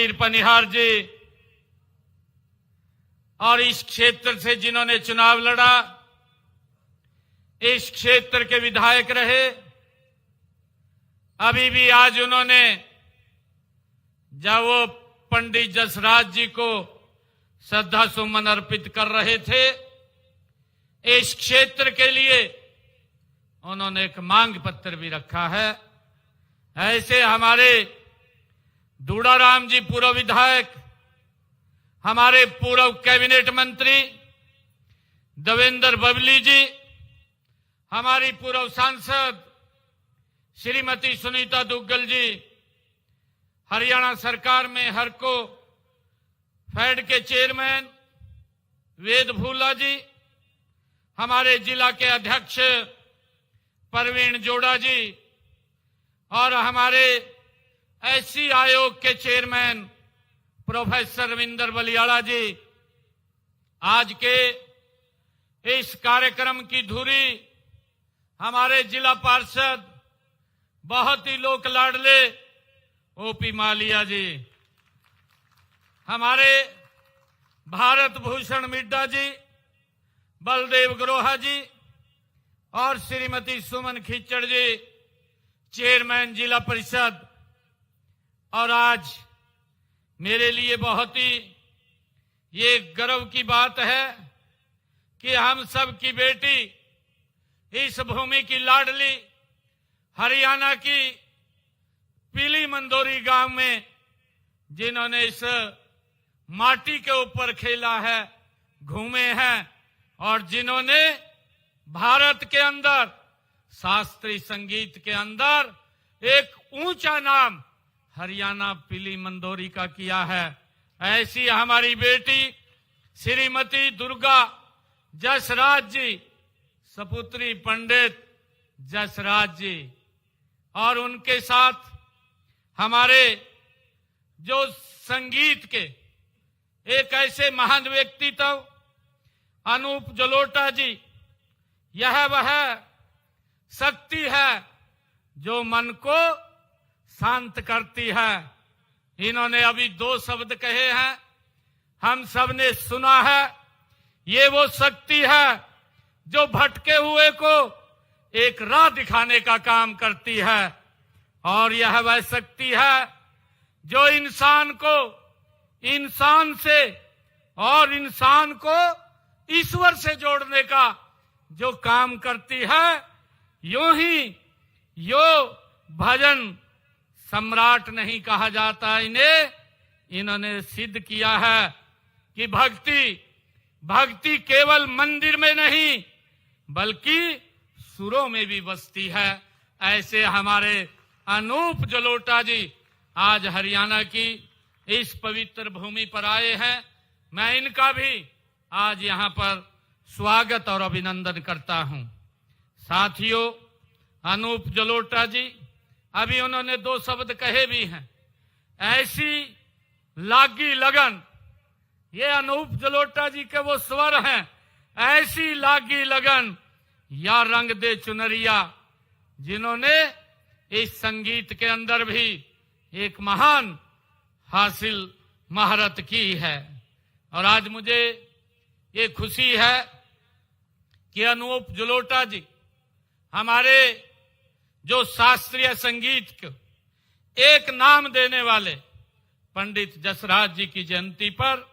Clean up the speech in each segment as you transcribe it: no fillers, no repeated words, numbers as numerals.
महावीर पनिहार जी और इस क्षेत्र से जिन्होंने चुनाव लड़ा, इस क्षेत्र के विधायक रहे, अभी भी आज उन्होंने जब वो पंडित जसराज जी को श्रद्धा सुमन अर्पित कर रहे थे, इस क्षेत्र के लिए उन्होंने एक मांग पत्र भी रखा है। ऐसे हमारे दूड़ाराम जी पूर्व विधायक, हमारे पूर्व कैबिनेट मंत्री देवेंद्र बबली जी, हमारी पूर्व सांसद श्रीमती सुनीता दुग्गल जी, हरियाणा सरकार में हरको फेड के चेयरमैन वेद भूला जी, हमारे जिला के अध्यक्ष परवीन जोड़ा जी और हमारे एससी आयोग के चेयरमैन प्रोफेसर रविंदर बलियाड़ा जी, आज के इस कार्यक्रम की धुरी हमारे जिला पार्षद बहुत ही लोक लाडले ओपी मालिया जी, हमारे भारत भूषण मिड्डा जी, बलदेव ग्रोहा जी और श्रीमती सुमन खिचड़ जी, चेयरमैन जिला परिषद। और आज मेरे लिए बहुत ही ये गर्व की बात है कि हम सब की बेटी, इस भूमि की लाडली, हरियाणा की पीली मंदोरी गांव में जिन्होंने इस माटी के ऊपर खेला है, घूमे हैं और जिन्होंने भारत के अंदर शास्त्रीय संगीत के अंदर एक ऊंचा नाम हरियाणा पीली मंदोरी का किया है, ऐसी हमारी बेटी श्रीमती दुर्गा जसराज जी, सपुत्री पंडित जसराज जी, और उनके साथ हमारे जो संगीत के एक ऐसे महान व्यक्तित्व अनूप जलोटा जी, यह वह शक्ति है जो मन को शांत करती है। इन्होंने अभी 2 शब्द कहे हैं, हम सब ने सुना है। ये वो शक्ति है जो भटके हुए को एक राह दिखाने का काम करती है, और यह वह शक्ति है जो इंसान को इंसान से और इंसान को ईश्वर से जोड़ने का जो काम करती है। यूं ही यो भजन सम्राट नहीं कहा जाता इन्हें, इन्होंने सिद्ध किया है कि भक्ति केवल मंदिर में नहीं बल्कि सुरों में भी बसती है। ऐसे हमारे अनूप जलोटा जी आज हरियाणा की इस पवित्र भूमि पर आए हैं। मैं इनका भी आज यहाँ पर स्वागत और अभिनंदन करता हूँ। साथियों, अनूप जलोटा जी, अभी उन्होंने 2 शब्द कहे भी हैं, ऐसी लागी लगन, ये अनूप जलोटा जी के वो स्वर हैं, ऐसी लागी लगन या रंग दे चुनरिया, जिन्होंने इस संगीत के अंदर भी एक महान हासिल महारत की है। और आज मुझे ये खुशी है कि अनूप जलोटा जी हमारे जो शास्त्रीय संगीत को एक नाम देने वाले पंडित जसराज जी की जयंती पर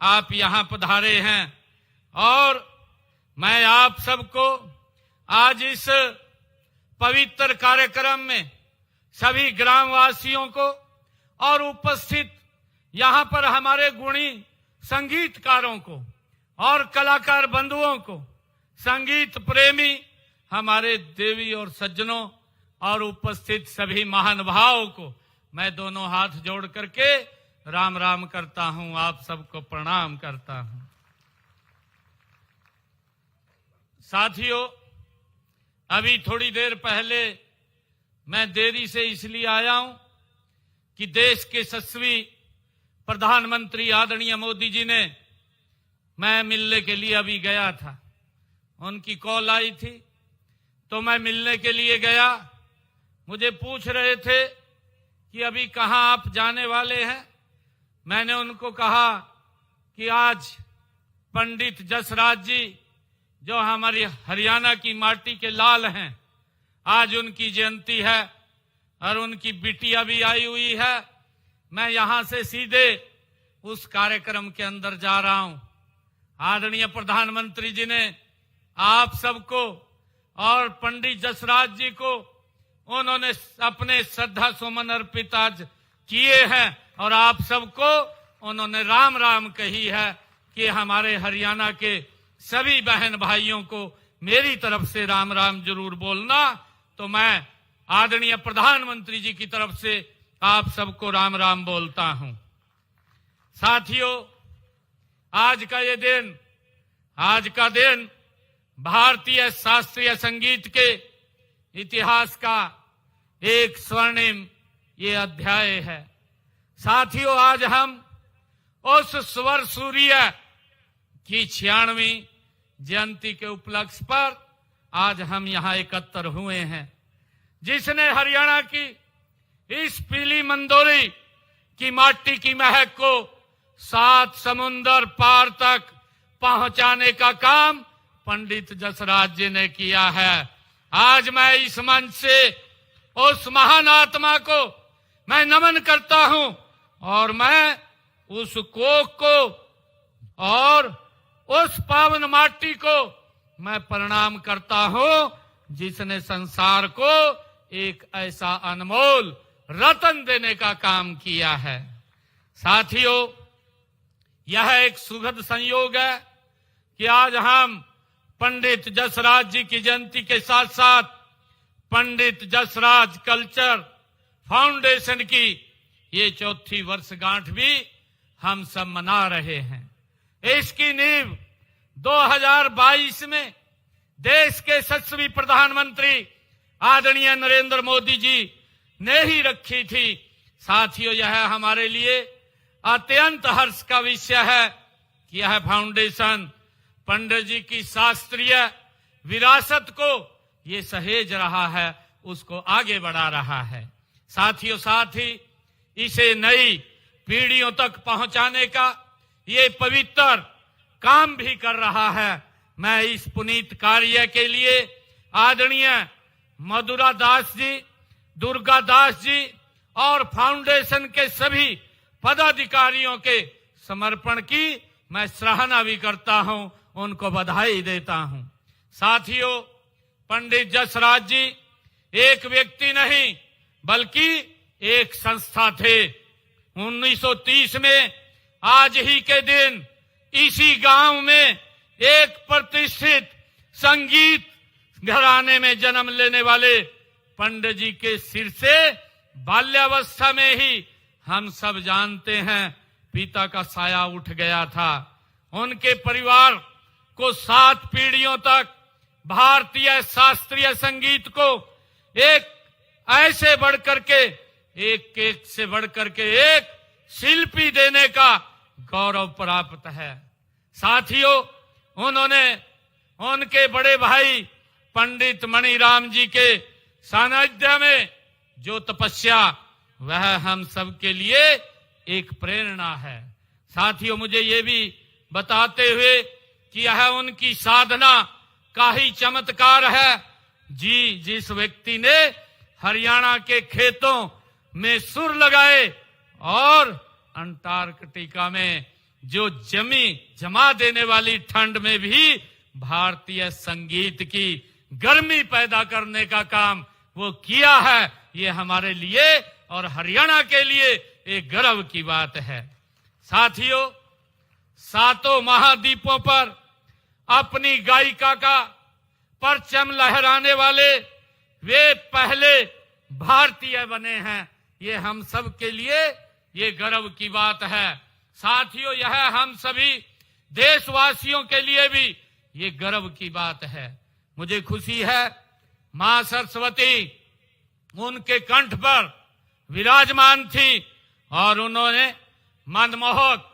आप यहाँ पधारे हैं, और मैं आप सबको आज इस पवित्र कार्यक्रम में सभी ग्रामवासियों को और उपस्थित यहाँ पर हमारे गुणी संगीतकारों को और कलाकार बंधुओं को, संगीत प्रेमी हमारे देवी और सज्जनों और उपस्थित सभी महानुभावों को मैं दोनों हाथ जोड़ करके राम राम करता हूं, आप सबको प्रणाम करता हूं। साथियों, अभी थोड़ी देर पहले मैं देरी से इसलिए आया हूं कि देश के यशस्वी प्रधानमंत्री आदरणीय मोदी जी ने, मैं मिलने के लिए अभी गया था, उनकी कॉल आई थी तो मैं मिलने के लिए गया। मुझे पूछ रहे थे कि अभी कहाँ आप जाने वाले हैं, मैंने उनको कहा कि आज पंडित जसराज जी जो हमारी हरियाणा की माटी के लाल हैं, आज उनकी जयंती है और उनकी बिटिया भी आई हुई है। मैं यहां से सीधे उस कार्यक्रम के अंदर जा रहा हूं। आदरणीय प्रधानमंत्री जी ने आप सबको और पंडित जसराज जी को उन्होंने अपने श्रद्धा सुमन अर्पित आज किए हैं और आप सबको उन्होंने राम राम कही है कि हमारे हरियाणा के सभी बहन भाइयों को मेरी तरफ से राम राम जरूर बोलना। तो मैं आदरणीय प्रधानमंत्री जी की तरफ से आप सबको राम राम बोलता हूं। साथियों, आज का दिन भारतीय शास्त्रीय संगीत के इतिहास का एक स्वर्णिम ये अध्याय है। साथियों, आज हम उस स्वर सूर्य की 96वीं जयंती के उपलक्ष्य पर आज हम यहाँ एकत्र हुए हैं, जिसने हरियाणा की इस पीली मंदोरी की माटी की महक को 7 समुंदर पार तक पहुंचाने का काम पंडित जसराज जी ने किया है। आज मैं इस मंच से उस महान आत्मा को मैं नमन करता हूं और मैं उस कोख को और उस पावन माटी को मैं प्रणाम करता हूं, जिसने संसार को एक ऐसा अनमोल रतन देने का काम किया है। साथियों, यह एक सुखद संयोग है कि आज हम पंडित जसराज जी की जयंती के साथ साथ पंडित जसराज कल्चर फाउंडेशन की ये 4थी वर्षगांठ भी हम सब मना रहे हैं। इसकी नींव 2022 में देश के यशस्वी प्रधानमंत्री आदरणीय नरेंद्र मोदी जी ने ही रखी थी। साथियों, यह हमारे लिए अत्यंत हर्ष का विषय है कि यह फाउंडेशन पंडित जी की शास्त्रीय विरासत को ये सहेज रहा है, उसको आगे बढ़ा रहा है। साथियों, साथ ही इसे नई पीढ़ियों तक पहुंचाने का ये पवित्र काम भी कर रहा है। मैं इस पुनीत कार्य के लिए आदरणीय मधुरा दास जी, दुर्गा दास जी और फाउंडेशन के सभी पदाधिकारियों के समर्पण की मैं सराहना भी करता हूं, उनको बधाई देता हूं। साथियों, पंडित जसराज जी एक व्यक्ति नहीं बल्कि एक संस्था थे। 1930 में आज ही के दिन इसी गांव में एक प्रतिष्ठित संगीत घराने में जन्म लेने वाले पंडित जी के सिर से बाल्यावस्था में ही हम सब जानते हैं पिता का साया उठ गया था। उनके परिवार को 7 पीढ़ियों तक भारतीय शास्त्रीय संगीत को एक ऐसे बढ़कर के एक से बढ़कर के एक शिल्पी देने का गौरव प्राप्त है। साथियों, उन्होंने उनके बड़े भाई पंडित मणिराम जी के सानिध्य में जो तपस्या, वह हम सब के लिए एक प्रेरणा है। साथियों, मुझे ये भी बताते हुए कि यह उनकी साधना का ही चमत्कार है। जी, जिस व्यक्ति ने हरियाणा के खेतों में सुर लगाए और अंटार्कटिका में जो जमा देने वाली ठंड में भी भारतीय संगीत की गर्मी पैदा करने का काम वो किया है, ये हमारे लिए और हरियाणा के लिए एक गर्व की बात है। साथियों, 7 महाद्वीपों पर अपनी गायिका का परचम लहराने वाले वे पहले भारतीय बने हैं, ये हम सब के लिए ये गर्व की बात है। साथियों, यह हम सभी देशवासियों के लिए भी ये गर्व की बात है। मुझे खुशी है मां सरस्वती उनके कंठ पर विराजमान थी और उन्होंने मनमोहक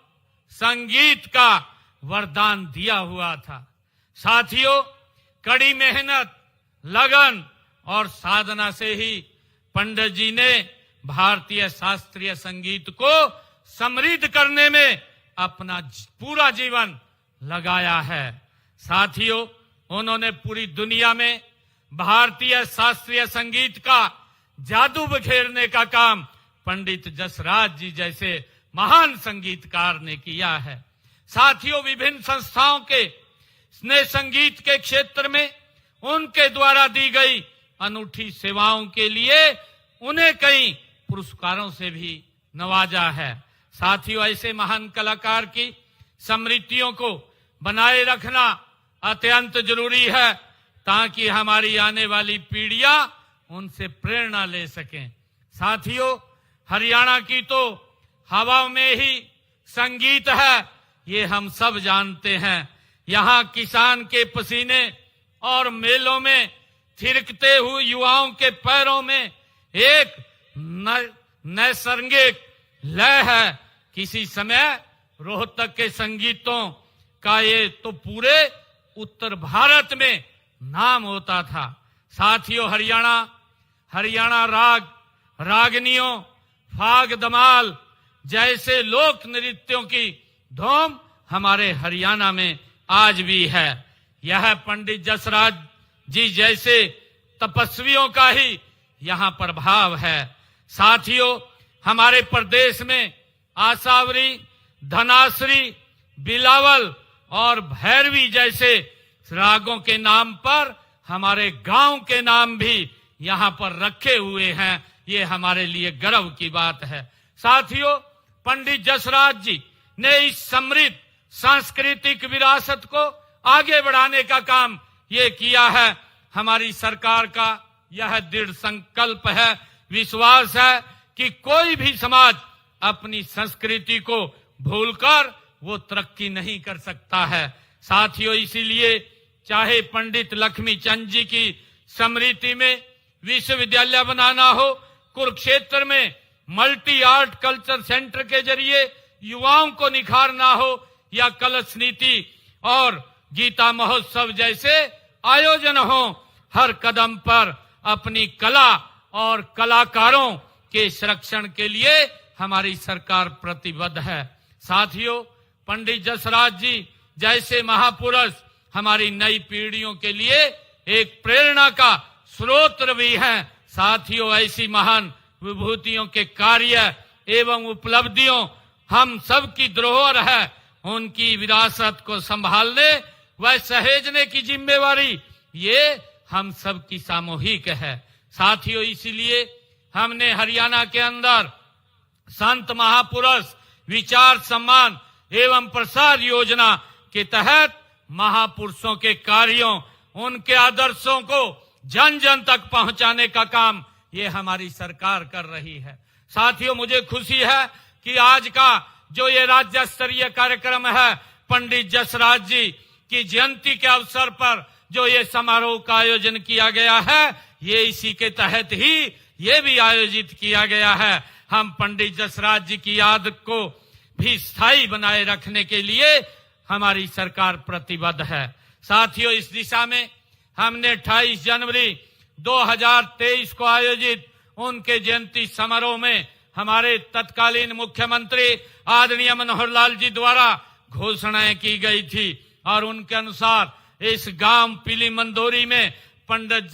संगीत का वरदान दिया हुआ था। साथियों, कड़ी मेहनत, लगन और साधना से ही पंडित जी ने भारतीय शास्त्रीय संगीत को समृद्ध करने में अपना पूरा जीवन लगाया है। साथियों, उन्होंने पूरी दुनिया में भारतीय शास्त्रीय संगीत का जादू बिखेरने का काम पंडित जसराज जी जैसे महान संगीतकार ने किया है। साथियों, विभिन्न संस्थाओं के ने संगीत के क्षेत्र में उनके द्वारा दी गई अनूठी सेवाओं के लिए उन्हें कई पुरस्कारों से भी नवाजा है। साथियों, ऐसे महान कलाकार की स्मृतियों को बनाए रखना अत्यंत जरूरी है ताकि हमारी आने वाली पीढ़ियां उनसे प्रेरणा ले सकें। साथियों, हरियाणा की तो हवा में ही संगीत है, ये हम सब जानते हैं। यहाँ किसान के पसीने और मेलों में थिरकते हुए युवाओं के पैरों में एक नैसर्गिक लय है। किसी समय रोहतक के संगीतों का ये तो पूरे उत्तर भारत में नाम होता था। साथियों, हरियाणा राग, रागनियों, फाग दमाल जैसे लोक नृत्यों की धूम हमारे हरियाणा में आज भी है। यह पंडित जसराज जी जैसे तपस्वियों का ही यहाँ प्रभाव है। साथियों, हमारे प्रदेश में आसावरी, धनासरी, बिलावल और भैरवी जैसे रागों के नाम पर हमारे गांव के नाम भी यहाँ पर रखे हुए हैं। ये हमारे लिए गर्व की बात है। साथियों, पंडित जसराज जी ने इस समृद्ध सांस्कृतिक विरासत को आगे बढ़ाने का काम ये किया है। हमारी सरकार का यह दृढ़ संकल्प है, विश्वास है कि कोई भी समाज अपनी संस्कृति को भूलकर वो तरक्की नहीं कर सकता है। साथियों, इसीलिए चाहे पंडित लक्ष्मी चंद जी की स्मृति में विश्वविद्यालय बनाना हो, कुरुक्षेत्र में मल्टी आर्ट कल्चर सेंटर के जरिए युवाओं को निखारना हो, या कलश नीति और गीता महोत्सव जैसे आयोजन हो, हर कदम पर अपनी कला और कलाकारों के संरक्षण के लिए हमारी सरकार प्रतिबद्ध है। साथियों, पंडित जसराज जी जैसे महापुरुष हमारी नई पीढ़ियों के लिए एक प्रेरणा का स्रोत भी हैं। साथियों, ऐसी महान विभूतियों के कार्य एवं उपलब्धियों हम सब की धरोहर है। उनकी विरासत को संभालने व सहेजने की जिम्मेवारी ये हम सब की सामूहिक है। साथियों, इसीलिए हमने हरियाणा के अंदर संत महापुरुष विचार सम्मान एवं प्रसार योजना के तहत महापुरुषों के कार्यों, उनके आदर्शों को जन जन तक पहुंचाने का काम ये हमारी सरकार कर रही है। साथियों, मुझे खुशी है कि आज का जो ये राज्य स्तरीय कार्यक्रम है, पंडित जसराज जी की जयंती के अवसर पर जो ये समारोह का आयोजन किया गया है, ये इसी के तहत ही ये भी आयोजित किया गया है। हम पंडित जसराज जी की याद को भी स्थायी बनाए रखने के लिए हमारी सरकार प्रतिबद्ध है। साथियों, इस दिशा में हमने 28 जनवरी 2023 को आयोजित उनके जयंती समारोह में हमारे तत्कालीन मुख्यमंत्री आदरणीय मनोहर लाल जी द्वारा घोषणाएं की गई थी और उनके अनुसार इस गांव पीली मंदोरी में पंडित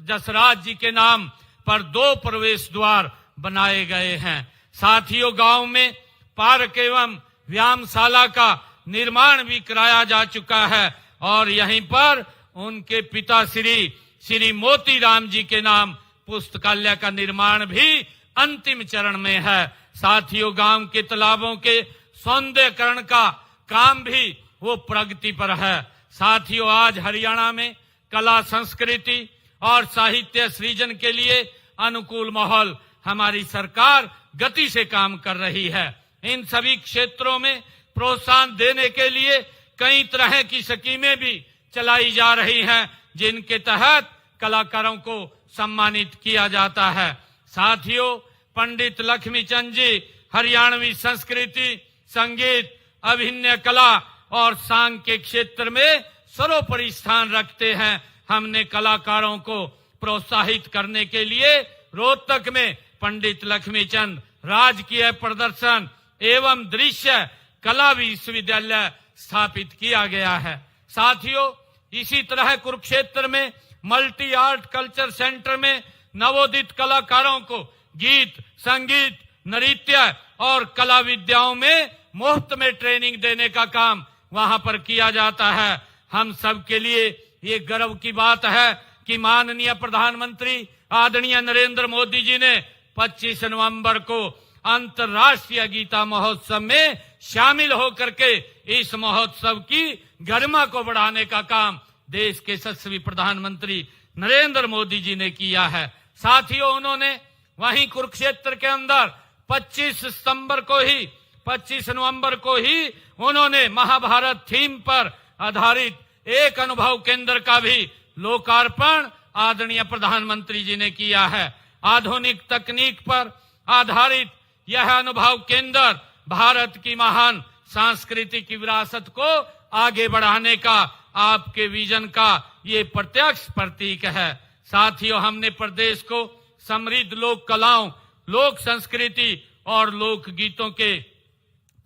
जसराज जी के नाम पर 2 प्रवेश द्वार बनाए गए हैं। साथियों, गांव में पार्क एवं व्यायामशाला का निर्माण भी कराया जा चुका है और यहीं पर उनके पिता श्री मोती राम जी के नाम पुस्तकालय का निर्माण भी अंतिम चरण में है। साथियों, गांव के तालाबों के सौंदर्यीकरण का काम भी वो प्रगति पर है। साथियों, आज हरियाणा में कला, संस्कृति और साहित्य सृजन के लिए अनुकूल माहौल हमारी सरकार गति से काम कर रही है। इन सभी क्षेत्रों में प्रोत्साहन देने के लिए कई तरह की स्कीमें भी चलाई जा रही हैं, जिनके तहत कलाकारों को सम्मानित किया जाता है। साथियों, पंडित लक्ष्मी चंद जी हरियाणवी संस्कृति, संगीत, अभिनय कला और सांग के क्षेत्र में सर्वोपरि स्थान रखते हैं। हमने कलाकारों को प्रोत्साहित करने के लिए रोहतक में पंडित लक्ष्मी चंद राजकीय प्रदर्शन एवं दृश्य कला विश्वविद्यालय स्थापित किया गया है। साथियों, इसी तरह कुरुक्षेत्र में मल्टी आर्ट कल्चर सेंटर में नवोदित कलाकारों को गीत, संगीत, नृत्य और कला विद्याओं में मुफ्त में ट्रेनिंग देने का काम वहां पर किया जाता है। हम सब के लिए ये गर्व की बात है कि माननीय प्रधानमंत्री आदरणीय नरेंद्र मोदी जी ने 25 नवंबर को अंतर्राष्ट्रीय गीता महोत्सव में शामिल होकर के इस महोत्सव की गरिमा को बढ़ाने का काम देश के यशस्वी प्रधानमंत्री नरेंद्र मोदी जी ने किया है। साथियों, उन्होंने वहीं कुरुक्षेत्र के अंदर 25 नवंबर को ही उन्होंने महाभारत थीम पर आधारित एक अनुभव केंद्र का भी लोकार्पण आदरणीय प्रधानमंत्री जी ने किया है। आधुनिक तकनीक पर आधारित यह अनुभव केंद्र भारत की महान सांस्कृतिक विरासत को आगे बढ़ाने का आपके विजन का ये प्रत्यक्ष प्रतीक है। साथियों, हमने प्रदेश को समृद्ध लोक कलाओं, लोक संस्कृति और लोक गीतों के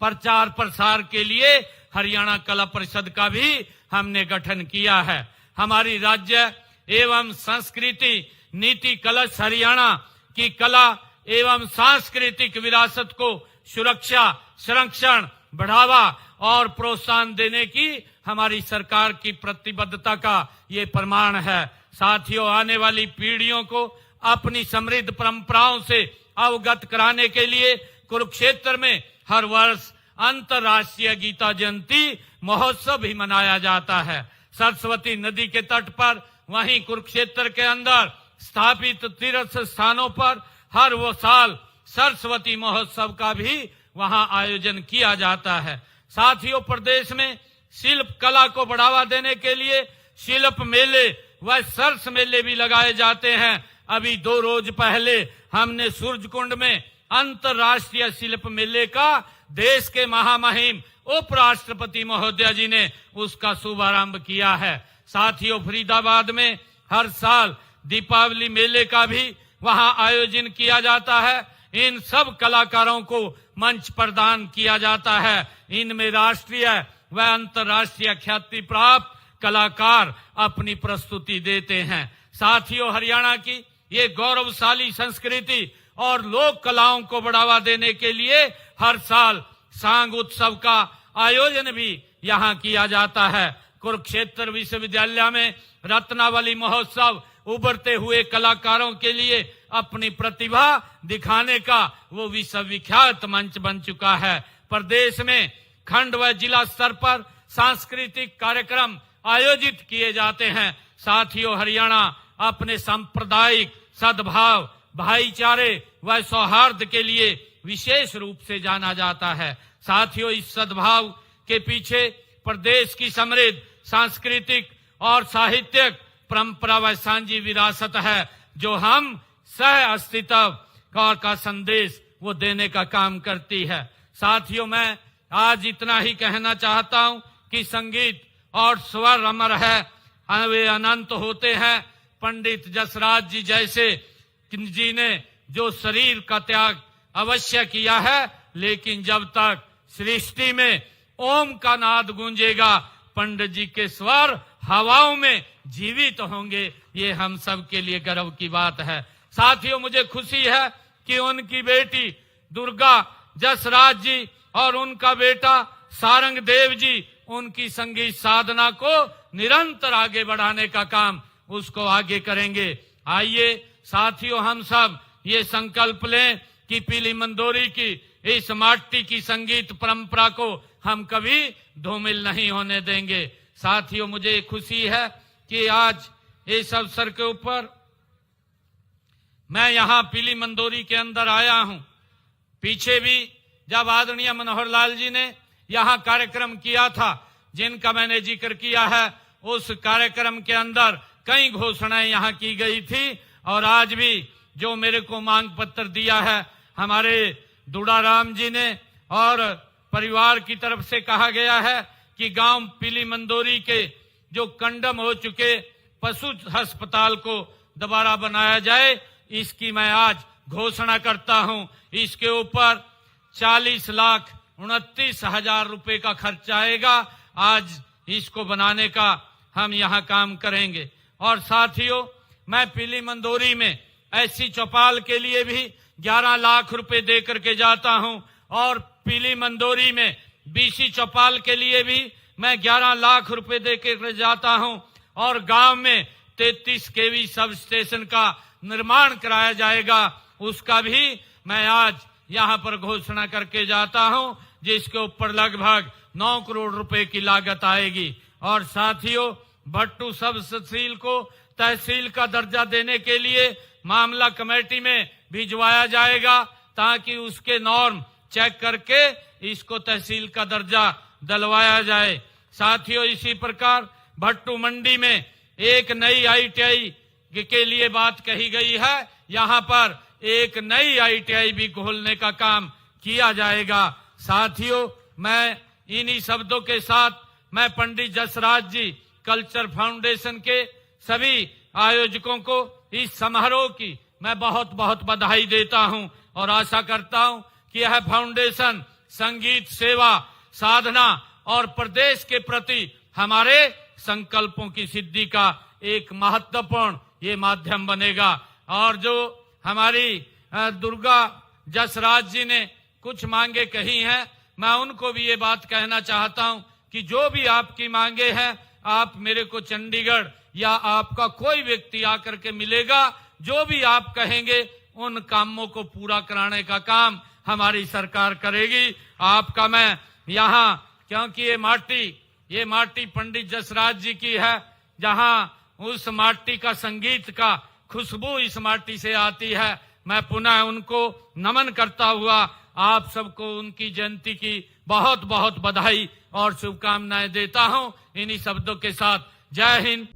प्रचार प्रसार के लिए हरियाणा कला परिषद का भी हमने गठन किया है। हमारी राज्य एवं संस्कृति नीति कलश हरियाणा की कला एवं सांस्कृतिक विरासत को सुरक्षा, संरक्षण, बढ़ावा और प्रोत्साहन देने की हमारी सरकार की प्रतिबद्धता का ये प्रमाण है। साथियों, आने वाली पीढ़ियों को अपनी समृद्ध परंपराओं से अवगत कराने के लिए कुरुक्षेत्र में हर वर्ष अंतर्राष्ट्रीय गीता जयंती महोत्सव भी मनाया जाता है। सरस्वती नदी के तट पर वहीं कुरुक्षेत्र के अंदर स्थापित तीर्थ स्थानों पर हर वो साल सरस्वती महोत्सव का भी वहां आयोजन किया जाता है। साथियों, प्रदेश में शिल्प कला को बढ़ावा देने के लिए शिल्प मेले व सरस मेले भी लगाए जाते हैं। अभी 2 रोज पहले हमने सूरजकुंड में अंतर्राष्ट्रीय शिल्प मेले का देश के महामहिम उपराष्ट्रपति महोदय जी ने उसका शुभारंभ किया है। साथियों, फरीदाबाद में हर साल दीपावली मेले का भी वहां आयोजन किया जाता है। इन सब कलाकारों को मंच प्रदान किया जाता है। इनमें राष्ट्रीय व अंतर्राष्ट्रीय ख्याति प्राप्त कलाकार अपनी प्रस्तुति देते हैं। साथियों, हरियाणा की ये गौरवशाली संस्कृति और लोक कलाओं को बढ़ावा देने के लिए हर साल सांग उत्सव का आयोजन भी यहाँ किया जाता है। कुरुक्षेत्र विश्वविद्यालय में रत्नावली महोत्सव उभरते हुए कलाकारों के लिए अपनी प्रतिभा दिखाने का वो विश्वविख्यात मंच बन चुका है। प्रदेश में खंड व जिला स्तर पर सांस्कृतिक कार्यक्रम आयोजित किए जाते हैं। साथियों, हरियाणा अपने सांप्रदायिक सद्भाव, भाईचारे व सौहार्द के लिए विशेष रूप से जाना जाता है। साथियों, इस सद्भाव के पीछे प्रदेश की समृद्ध सांस्कृतिक और साहित्यिक परंपरा व सांझी विरासत है, जो हम सह अस्तित्व का संदेश वो देने का काम करती है। साथियों, मैं आज इतना ही कहना चाहता हूं कि संगीत और स्वर अमर है, वे अनंत होते हैं। पंडित जसराज जी जैसे जी ने जो शरीर का त्याग अवश्य किया है, लेकिन जब तक सृष्टि में ओम का नाद गूंजेगा, पंडित जी के स्वर हवाओं में जीवित होंगे। ये हम सब के लिए गर्व की बात है। साथियों, मुझे खुशी है कि उनकी बेटी दुर्गा जसराज जी और उनका बेटा सारंग देव जी उनकी संगीत साधना को निरंतर आगे बढ़ाने का काम उसको आगे करेंगे। आइए साथियों, हम सब ये संकल्प लें कि पीली मंदोरी की इस माटी की संगीत परंपरा को हम कभी धूमिल नहीं होने देंगे। साथियों, मुझे खुशी है कि आज इस अवसर के ऊपर मैं यहाँ पीली मंदोरी के अंदर आया हूँ। पीछे भी जब आदरणीय मनोहर लाल जी ने यहाँ कार्यक्रम किया था, जिनका मैंने जिक्र किया है, उस कार्यक्रम के अंदर कई घोषणाएं यहाँ की गई थी। और आज भी जो मेरे को मांग पत्र दिया है हमारे दुड़ाराम जी ने और परिवार की तरफ से कहा गया है कि गांव पीली मंदोरी के जो कंडम हो चुके पशु अस्पताल को दोबारा बनाया जाए, इसकी मैं आज घोषणा करता हूं। इसके ऊपर 40,29,000 रुपए का खर्च आएगा। आज इसको बनाने का हम यहाँ काम करेंगे। और साथियों, मैं पीली मंदोरी में ऐसी चौपाल के लिए भी 11 लाख रुपए दे करके जाता हूँ, और पीली मंदोरी में बीसी चौपाल के लिए भी मैं 11 लाख रुपए दे कर जाता हूँ, और गांव में 33 केवी सब स्टेशन का निर्माण कराया जाएगा, उसका भी मैं आज यहाँ पर घोषणा करके जाता हूँ, जिसके ऊपर लगभग 9 करोड़ रुपए की लागत आएगी। और साथियों, भट्टू सब तहसील को तहसील का दर्जा देने के लिए मामला कमेटी में भिजवाया जाएगा, ताकि उसके नॉर्म चेक करके इसको तहसील का दर्जा दिलवाया जाए। साथियों, इसी प्रकार भट्टू मंडी में एक नई ITI के लिए बात कही गई है, यहाँ पर एक नई ITI भी खोलने का काम किया जाएगा। साथियों, मैं इन्हीं शब्दों के साथ मैं पंडित जसराज जी कल्चर फाउंडेशन के सभी आयोजकों को इस समारोह की मैं बहुत बहुत बधाई देता हूं, और आशा करता हूं कि यह फाउंडेशन संगीत सेवा साधना और प्रदेश के प्रति हमारे संकल्पों की सिद्धि का एक महत्वपूर्ण ये माध्यम बनेगा। और जो हमारी दुर्गा जसराज जी ने कुछ मांगे कही हैं, मैं उनको भी ये बात कहना चाहता हूं कि जो भी आपकी मांगे हैं, आप मेरे को चंडीगढ़ या आपका कोई व्यक्ति आकर के मिलेगा, जो भी आप कहेंगे उन कामों को पूरा कराने का काम हमारी सरकार करेगी। आपका मैं यहाँ, क्योंकि ये माटी पंडित जसराज जी की है, जहाँ उस माटी का संगीत का खुशबू इस माटी से आती है, मैं पुनः उनको नमन करता हुआ आप सबको उनकी जयंती की बहुत बहुत बधाई और शुभकामनाएं देता हूं। इन्हीं शब्दों के साथ जय हिंद।